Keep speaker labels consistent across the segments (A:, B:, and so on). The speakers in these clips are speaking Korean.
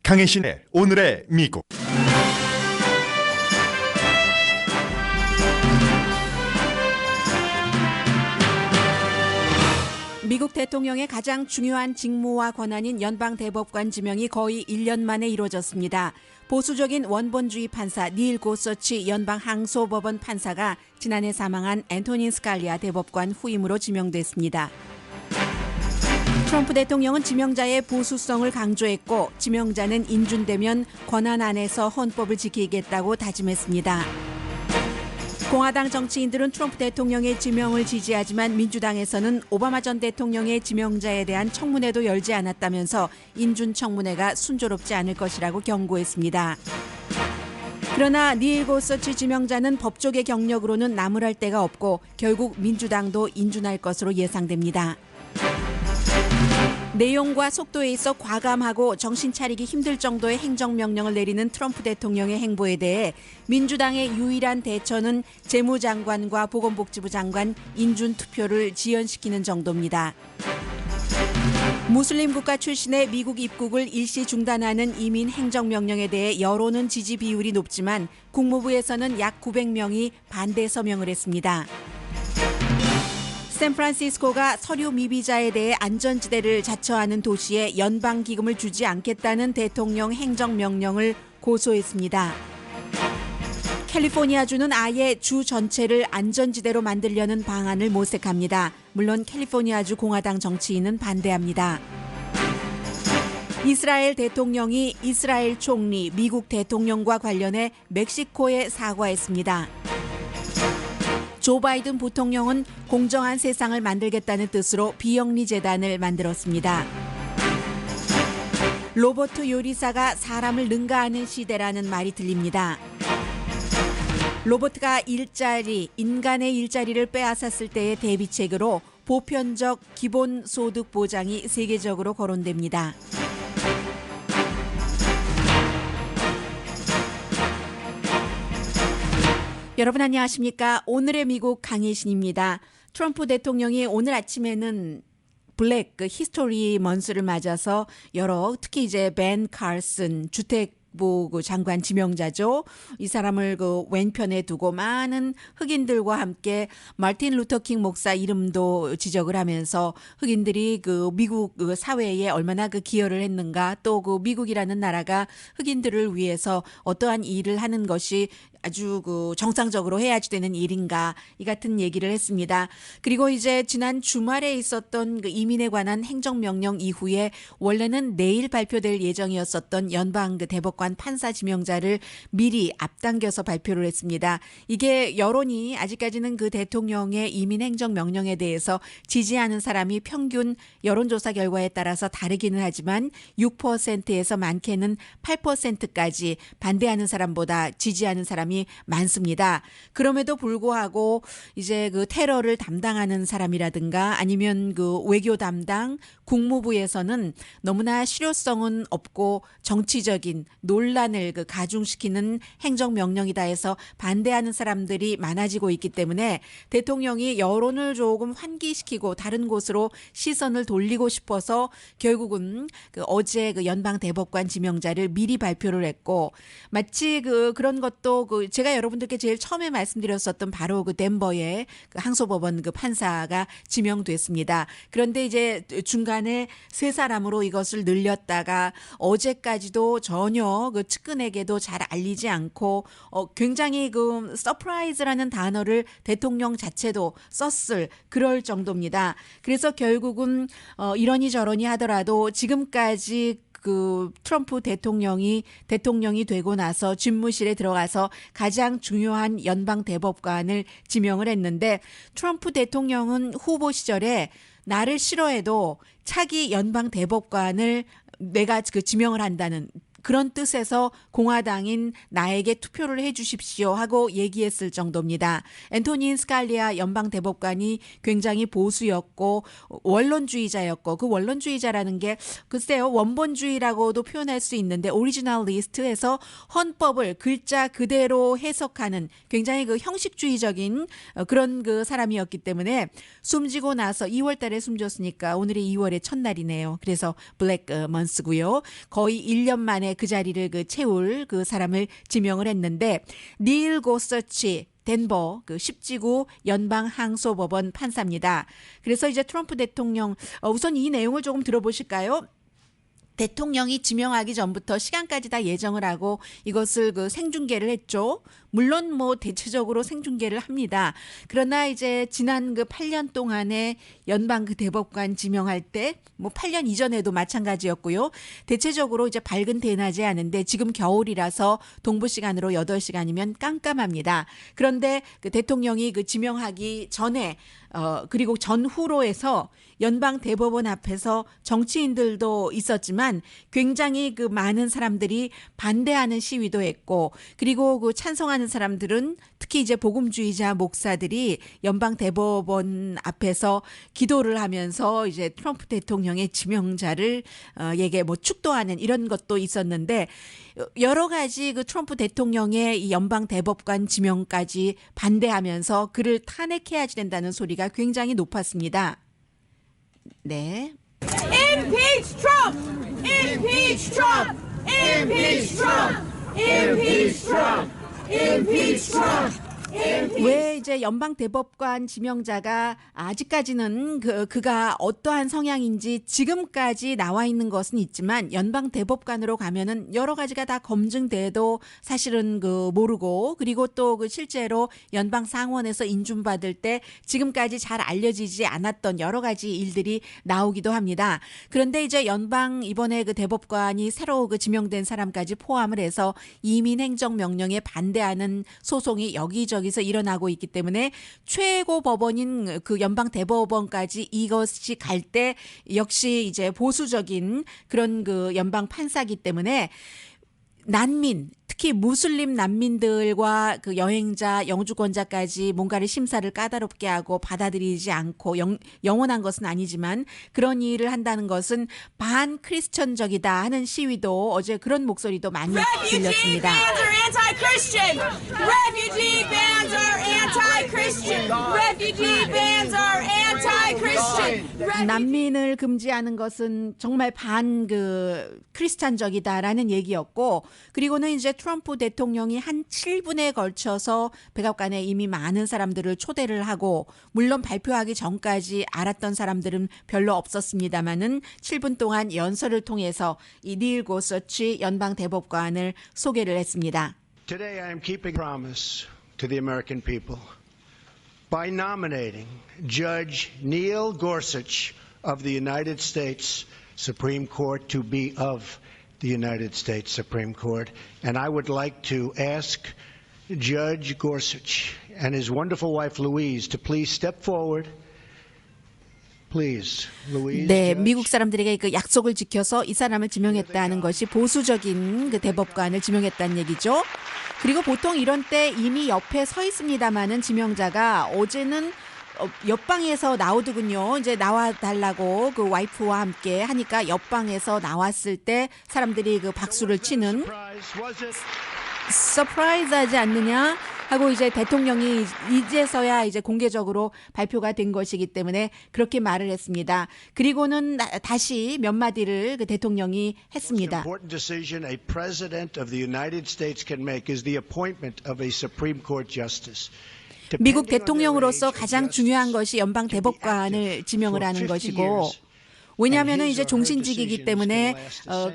A: 강혜신의 오늘의 미국.
B: 미국 대통령의 가장 중요한 직무와 권한인 연방대법관 지명이 거의 1년 만에 이루어졌습니다. 보수적인 원본주의 판사 닐 고서치 연방항소법원 판사가 지난해 사망한 앤토니 스칼리아 대법관 후임으로 지명됐습니다. 트럼프 대통령은 지명자의 보수성을 강조했고 지명자는 인준되면 권한 안에서 헌법을 지키겠다고 다짐했습니다. 공화당 정치인들은 트럼프 대통령의 지명을 지지하지만 민주당에서는 오바마 전 대통령의 지명자에 대한 청문회도 열지 않았다면서 인준 청문회가 순조롭지 않을 것이라고 경고했습니다. 그러나 닐 고서치 지명자는 법조계 경력으로는 나무랄 데가 없고 결국 민주당도 인준할 것으로 예상됩니다. 내용과 속도에 있어 과감하고 정신 차리기 힘들 정도의 행정명령을 내리는 트럼프 대통령의 행보에 대해 민주당의 유일한 대처는 재무장관과 보건복지부 장관 인준 투표를 지연시키는 정도입니다. 무슬림 국가 출신의 미국 입국을 일시 중단하는 이민 행정명령에 대해 여론은 지지 비율이 높지만 국무부에서는 약 900명이 반대 서명을 했습니다. 샌프란시스코가 서류 미비자에 대해 안전지대를 자처하는 도시에 연방기금을 주지 않겠다는 대통령 행정명령을 고소했습니다. 캘리포니아주는 아예 주 전체를 안전지대로 만들려는 방안을 모색합니다. 물론 캘리포니아주 공화당 정치인은 반대합니다. 이스라엘 대통령이 이스라엘 총리, 미국 대통령과 관련해 멕시코에 사과했습니다. 조 바이든 부통령은 공정한 세상을 만들겠다는 뜻으로 비영리 재단을 만들었습니다. 로봇 요리사가 사람을 능가하는 시대라는 말이 들립니다. 로봇가 인간의 일자리를 빼앗았을 때의 대비책으로 보편적 기본소득 보장이 세계적으로 거론됩니다. 여러분 안녕하십니까? 오늘의 미국 강혜신입니다. 트럼프 대통령이 오늘 아침에는 블랙 히스토리 먼스를 맞아서 특히 이제 벤 칼슨 주택부 장관 지명자죠. 이 사람을 왼편에 두고 많은 흑인들과 함께 마틴 루터킹 목사 이름도 지적을 하면서 흑인들이 미국 사회에 얼마나 기여를 했는가, 또 미국이라는 나라가 흑인들을 위해서 어떠한 일을 하는 것이 아주 정상적으로 해야지 되는 일인가, 이 같은 얘기를 했습니다. 그리고 이제 지난 주말에 있었던 이민에 관한 행정명령 이후에 원래는 내일 발표될 예정이었었던 연방 대법관 판사 지명자를 미리 앞당겨서 발표를 했습니다. 이게 여론이 아직까지는 대통령의 이민 행정명령에 대해서 지지하는 사람이 평균 여론조사 결과에 따라서 다르기는 하지만 6%에서 많게는 8%까지 반대하는 사람보다 지지하는 사람이 많습니다. 그럼에도 불구하고 이제 테러를 담당하는 사람이라든가 아니면 외교 담당 국무부에서는 너무나 실효성은 없고 정치적인 논란을 가중시키는 행정명령이다 해서 반대하는 사람들이 많아지고 있기 때문에 대통령이 여론을 조금 환기시키고 다른 곳으로 시선을 돌리고 싶어서 결국은 어제 연방 대법관 지명자를 미리 발표를 했고, 마치 그런 것도 제가 여러분들께 제일 처음에 말씀드렸었던 바로 덴버의 항소법원 판사가 지명됐습니다. 그런데 이제 중간에 세 사람으로 이것을 늘렸다가 어제까지도 전혀 측근에게도 잘 알리지 않고 굉장히 서프라이즈라는 단어를 대통령 자체도 썼을 그럴 정도입니다. 그래서 결국은 이러니 저러니 하더라도 지금까지 트럼프 대통령이 되고 나서 집무실에 들어가서 가장 중요한 연방 대법관을 지명을 했는데, 트럼프 대통령은 후보 시절에 나를 싫어해도 차기 연방 대법관을 내가 지명을 한다는 그런 뜻에서 공화당인 나에게 투표를 해 주십시오 하고 얘기했을 정도입니다. 앤토니 스칼리아 연방대법관이 굉장히 보수였고 원론주의자였고, 그 원론주의자라는 게 글쎄요, 원본주의라고도 표현할 수 있는데 오리지널리스트에서 헌법을 글자 그대로 해석하는 굉장히 형식주의적인 그런 사람이었기 때문에 숨지고 나서 2월 달에 숨졌으니까 오늘이 2월의 첫날이네요. 그래서 블랙 먼스고요. 거의 1년 만에 그 자리를 채울 그 사람을 지명을 했는데 닐 고서치 덴버 10지구 연방 항소법원 판사입니다. 그래서 이제 트럼프 대통령 우선 이 내용을 조금 들어보실까요? 대통령이 지명하기 전부터 시간까지 다 예정을 하고 이것을 생중계를 했죠. 물론 뭐 대체적으로 생중계를 합니다. 그러나 이제 지난 8년 동안에 연방 대법관 지명할 때 뭐 8년 이전에도 마찬가지였고요. 대체적으로 이제 밝은 대낮에 하는데 지금 겨울이라서 동부 시간으로 8시간이면 깜깜합니다. 그런데 대통령이 지명하기 전에 그리고 전후로 해서 연방 대법원 앞에서 정치인들도 있었지만 굉장히 많은 사람들이 반대하는 시위도 했고 그리고 찬성하는 사람들은 특히 이제 복음주의자 목사들이 연방 대법원 앞에서 기도를 하면서 이제 트럼프 대통령의 지명자를 에게 뭐 축도하는 이런 것도 있었는데 여러 가지 트럼프 대통령의 이 연방 대법관 지명까지 반대하면서 그를 탄핵해야 된다는 소리가 굉장히 높았습니다. 네.
C: Impeach Trump! Impeach Trump! Impeach Trump! Impeach Trump! Impeach Trump!
B: 왜 이제 연방 대법관 지명자가 아직까지는 그가 어떠한 성향인지 지금까지 나와 있는 것은 있지만 연방 대법관으로 가면은 여러 가지가 다 검증돼도 사실은 모르고 그리고 또 실제로 연방 상원에서 인준받을 때 지금까지 잘 알려지지 않았던 여러 가지 일들이 나오기도 합니다. 그런데 이제 연방 이번에 대법관이 새로 지명된 사람까지 포함을 해서 이민 행정 명령에 반대하는 소송이 여기저기서 일어나고 있기 때문에 최고 법원인 연방 대법원까지 이것이 갈 때 역시 이제 보수적인 그런 연방 판사기 때문에 난민, 특히 무슬림 난민들과 여행자, 영주권자까지 뭔가를 심사를 까다롭게 하고 받아들이지 않고 영원한 것은 아니지만 그런 일을 한다는 것은 반크리스천적이다 하는 시위도 어제 그런 목소리도 많이 들렸습니다.
C: Refugee bans are anti-Christian. Refugee bans are anti-Christian.
B: 난민을 금지하는 것은 정말 크리스찬적이다라는 얘기였고 그리고는 이제 트럼프 대통령이 한 7분에 걸쳐서 백악관에 이미 많은 사람들을 초대를 하고 물론 발표하기 전까지 알았던 사람들은 별로 없었습니다마는 7분 동안 연설을 통해서 이 닐 고서치 연방 대법관을 소개를 했습니다.
D: Today I am keeping promise to the American people by nominating Judge Neil Gorsuch of the United States Supreme Court to be of the United States Supreme Court. And I would like to ask Judge Gorsuch and his wonderful wife Louise to please step forward. Please, Louise.
B: 네,
D: Judge.
B: 미국 사람들에게 약속을 지켜서 이 사람을 지명했다는 것이 보수적인 대법관을 지명했다는 얘기죠. 그리고 보통 이런 때 이미 옆에 서 있습니다마는 지명자가 어제는 옆방에서 나오더군요. 이제 나와달라고 와이프와 함께 하니까 옆방에서 나왔을 때 사람들이 박수를 치는
D: Surprise, was it?
B: 서프라이즈 하지 않느냐 하고 이제 대통령이 이제서야 이제 공개적으로 발표가 된 것이기 때문에 그렇게 말을 했습니다. 그리고는 다시 몇 마디를 대통령이 했습니다.
D: Important decision a president of the United States can make is the appointment of a Supreme Court justice.
B: 미국 대통령으로서 가장 중요한 것이 연방 대법관을 지명을 하는 것이고 왜냐하면은 이제 종신직이기 때문에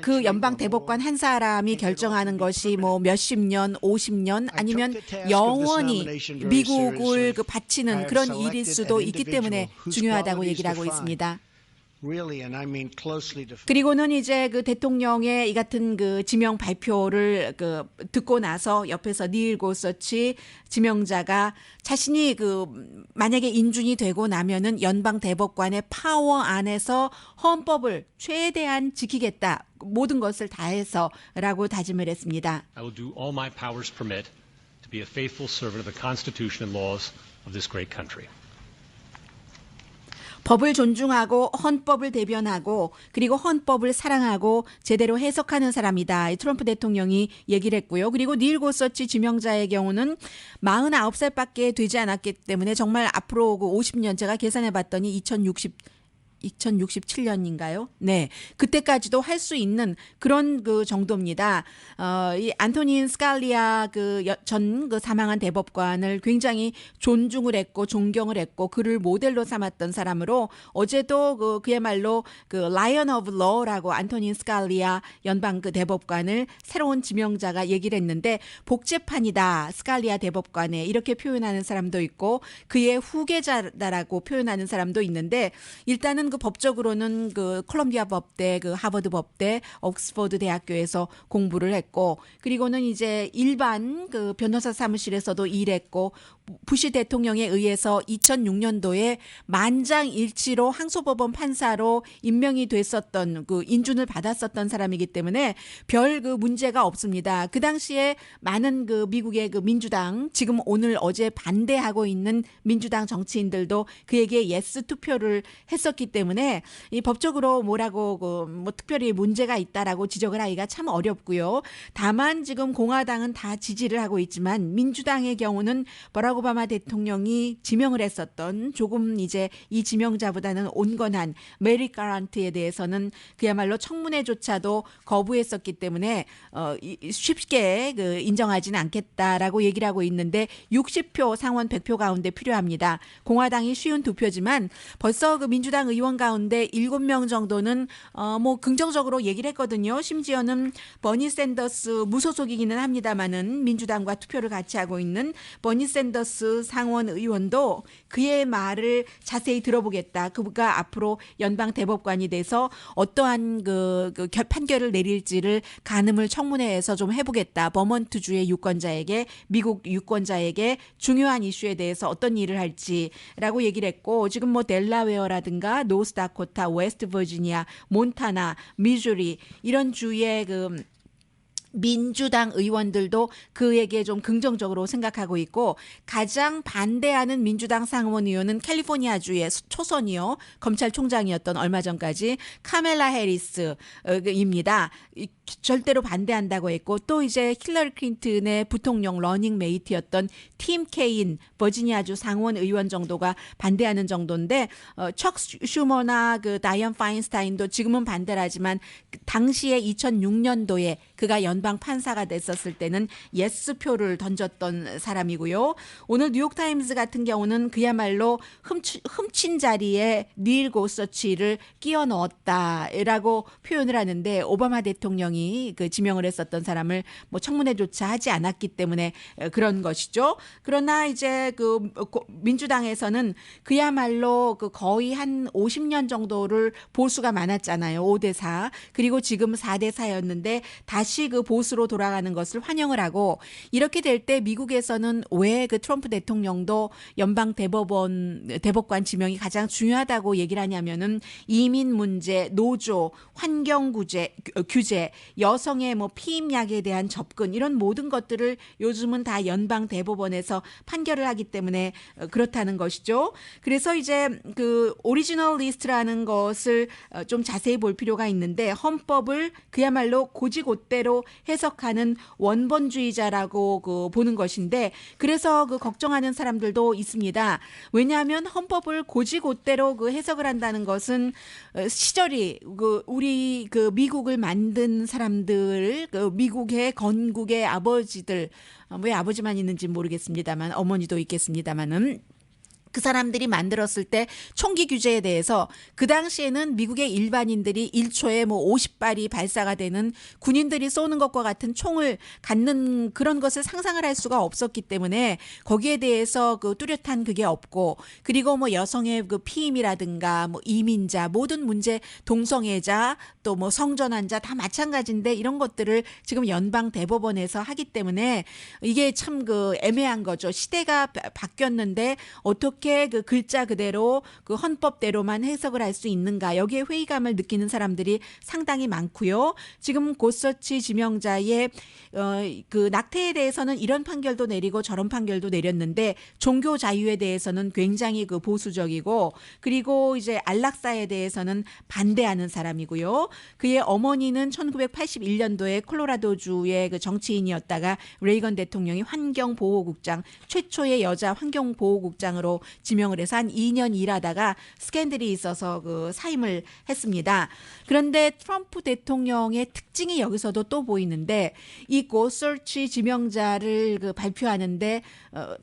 B: 그 연방 대법관 한 사람이 결정하는 것이 뭐 몇십 년, 50년 아니면 영원히 미국을 바치는 그런 일일 수도 있기 때문에 중요하다고 얘기를 하고 있습니다. 그리고는 이제 대통령의 이 같은 지명 발표를 듣고 나서 옆에서 닐 고서치 지명자가 자신이 만약에 인준이 되고 나면은 연방 대법관의 파워 안에서 헌법을 최대한 지키겠다. 모든 것을 다해서라고 다짐을 했습니다.
E: I will do all my powers permit to be a faithful servant of the Constitution and laws of this great country.
B: 법을 존중하고 헌법을 대변하고 그리고 헌법을 사랑하고 제대로 해석하는 사람이다. 트럼프 대통령이 얘기를 했고요. 그리고 닐 고서치 지명자의 경우는 49살밖에 되지 않았기 때문에 정말 앞으로 50년 제가 계산해 봤더니 2067년인가요? 네. 그때까지도 할 수 있는 그런 그 정도입니다. 이 안토닌 스칼리아 전 사망한 대법관을 굉장히 존중을 했고 존경을 했고 그를 모델로 삼았던 사람으로 어제도 그야말로 라이언 오브 러라고 안토닌 스칼리아 연방 대법관을 새로운 지명자가 얘기를 했는데 복제판이다. 스칼리아 대법관에 이렇게 표현하는 사람도 있고 그의 후계자다라고 표현하는 사람도 있는데 일단은 법적으로는 콜롬비아 법대, 하버드 법대, 옥스퍼드 대학교에서 공부를 했고 그리고는 이제 일반 변호사 사무실에서도 일했고 부시 대통령에 의해서 2006년도에 만장일치로 항소법원 판사로 임명이 됐었던 인준을 받았었던 사람이기 때문에 별 문제가 없습니다. 그 당시에 많은 미국의 민주당 지금 오늘 어제 반대하고 있는 민주당 정치인들도 그에게 예스 투표를 했었기 때문에 이 법적으로 뭐라고 특별히 문제가 있다라고 지적을 하기가 참 어렵고요. 다만 지금 공화당은 다 지지를 하고 있지만 민주당의 경우는 버락 오바마 대통령이 지명을 했었던 조금 이제 이 지명자보다는 온건한 메리 가란트에 대해서는 그야말로 청문회조차도 거부했었기 때문에 쉽게 인정하지는 않겠다라고 얘기를 하고 있는데 60표 상원 100표 가운데 필요합니다. 공화당이 쉬운 2표지만 벌써 민주당 의원 가운데 7명 정도는 뭐 긍정적으로 얘기를 했거든요. 심지어는 버니 샌더스 무소속이기는 합니다만은 민주당과 투표를 같이 하고 있는 버니 샌더스 상원 의원도 그의 말을 자세히 들어보겠다. 그가 앞으로 연방 대법관이 돼서 어떠한 판결을 내릴지를 간음을 청문회에서 좀 해보겠다. 버먼트주의 유권자에게 미국 유권자에게 중요한 이슈에 대해서 어떤 일을 할지라고 얘기를 했고 지금 뭐 델라웨어라든가 노스다코타, 웨스트 버지니아, 몬타나, 미주리 이런 주의 민주당 의원들도 그에게 좀 긍정적으로 생각하고 있고 가장 반대하는 민주당 상원 의원은 캘리포니아주의 초선이요. 검찰총장이었던 얼마 전까지 카멜라 해리스입니다. 절대로 반대한다고 했고 또 이제 힐러리 클린턴의 부통령 러닝 메이트였던 팀 케인 버지니아주 상원 의원 정도가 반대하는 정도인데 척 슈머나 다이언 파인스타인도 지금은 반대를 하지만 당시에 2006년도에 그가 연방 판사가 됐었을 때는 예스 표를 던졌던 사람이고요. 오늘 뉴욕타임스 같은 경우는 그야말로 훔친 자리에 닐 고서치를 끼워 넣었다라고 표현을 하는데 오바마 대통령이 지명을 했었던 사람을 뭐 청문회조차 하지 않았기 때문에 그런 것이죠. 그러나 이제 민주당에서는 그야말로 거의 한 50년 정도를 보수가 많았잖아요. 5대4 그리고 지금 4대4였는데 다시 보수로 돌아가는 것을 환영을 하고 이렇게 될 때 미국에서는 왜 트럼프 대통령도 연방 대법관 지명이 가장 중요하다고 얘기를 하냐면은 이민 문제, 노조, 환경 규제, 여성의 피임약에 대한 접근 이런 모든 것들을 요즘은 다 연방 대법원에서 판결을 하기 때문에 그렇다는 것이죠. 그래서 이제 오리지널 리스트라는 것을 좀 자세히 볼 필요가 있는데 헌법을 그야말로 고지곧대로 해석하는 원본주의자라고 보는 것인데 그래서 걱정하는 사람들도 있습니다. 왜냐하면 헌법을 고지곧대로 해석을 한다는 것은 시절이 우리 미국을 만든 사람들 미국의 건국의 아버지들 왜 아버지만 있는지 모르겠습니다만 어머니도 있겠습니다만은 그 사람들이 만들었을 때 총기 규제에 대해서 그 당시에는 미국의 일반인들이 1초에 50발이 발사가 되는 군인들이 쏘는 것과 같은 총을 갖는 그런 것을 상상을 할 수가 없었기 때문에 거기에 대해서 뚜렷한 그게 없고 그리고 여성의 피임이라든가 이민자 모든 문제 동성애자 또 성전환자 다 마찬가지인데 이런 것들을 지금 연방 대법원에서 하기 때문에 이게 참 애매한 거죠. 시대가 바뀌었는데 어떻게 글자 그대로 헌법대로만 해석을 할 수 있는가 여기에 회의감을 느끼는 사람들이 상당히 많고요. 지금 고서치 지명자의 낙태에 대해서는 이런 판결도 내리고 저런 판결도 내렸는데 종교 자유에 대해서는 굉장히 보수적이고 그리고 이제 안락사에 대해서는 반대하는 사람이고요. 그의 어머니는 1981년도에 콜로라도주의 정치인이었다가 레이건 대통령이 환경보호국장 최초의 여자 환경보호국장으로 지명을 해서 한 2년 일하다가 스캔들이 있어서 그 사임을 했습니다. 그런데 트럼프 대통령의 특징이 여기서도 또 보이는데 이 고서치 지명자를 그 발표하는데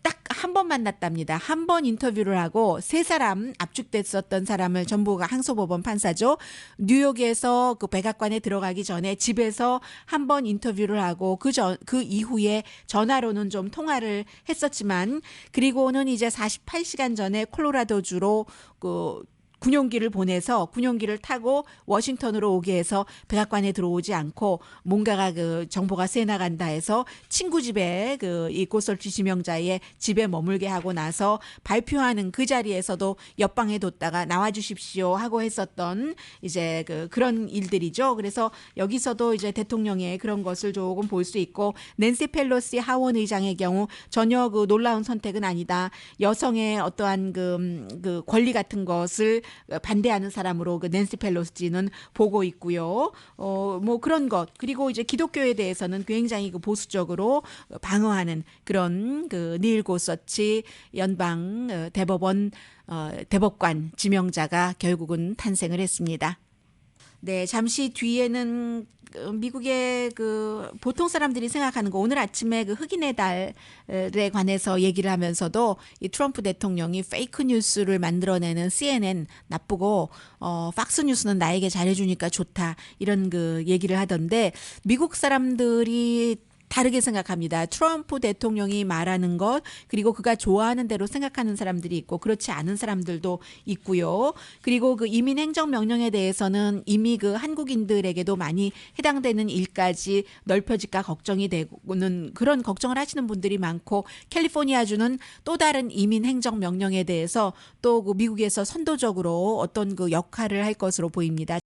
B: 딱 한 번 만났답니다. 한 번 인터뷰를 하고 세 사람 압축됐었던 사람을 전부가 항소법원 판사죠. 뉴욕에서 그 백악관에 들어가기 전에 집에서 한 번 인터뷰를 하고 그 이후에 전화로는 좀 통화를 했었지만 그리고는 이제 48시간 전에 콜로라도주로 그 군용기를 보내서 군용기를 타고 워싱턴으로 오게 해서 백악관에 들어오지 않고 뭔가가 그 정보가 새 나간다 해서 친구 집에 그 이 고서치 지명자의 집에 머물게 하고 나서 발표하는 그 자리에서도 옆방에 뒀다가 나와 주십시오 하고 했었던 이제 그런 일들이죠. 그래서 여기서도 이제 대통령의 그런 것을 조금 볼 수 있고 낸시 펠로시 하원 의장의 경우 전혀 그 놀라운 선택은 아니다. 여성의 어떠한 그 권리 같은 것을 반대하는 사람으로 그 낸시 펠로시는 보고 있고요. 뭐 그런 것 그리고 이제 기독교에 대해서는 굉장히 그 보수적으로 방어하는 그런 그 닐 고서치 연방 대법관 지명자가 결국은 탄생을 했습니다. 네, 잠시 뒤에는 미국의 그 보통 사람들이 생각하는 거 오늘 아침에 그 흑인의 달에 관해서 얘기를 하면서도 이 트럼프 대통령이 페이크 뉴스를 만들어내는 CNN 나쁘고 팍스 뉴스는 나에게 잘해주니까 좋다 이런 그 얘기를 하던데 미국 사람들이 다르게 생각합니다. 트럼프 대통령이 말하는 것 그리고 그가 좋아하는 대로 생각하는 사람들이 있고 그렇지 않은 사람들도 있고요. 그리고 그 이민 행정 명령에 대해서는 이미 그 한국인들에게도 많이 해당되는 일까지 넓혀질까 걱정이 되고는 그런 걱정을 하시는 분들이 많고 캘리포니아주는 또 다른 이민 행정 명령에 대해서 또 그 미국에서 선도적으로 어떤 그 역할을 할 것으로 보입니다.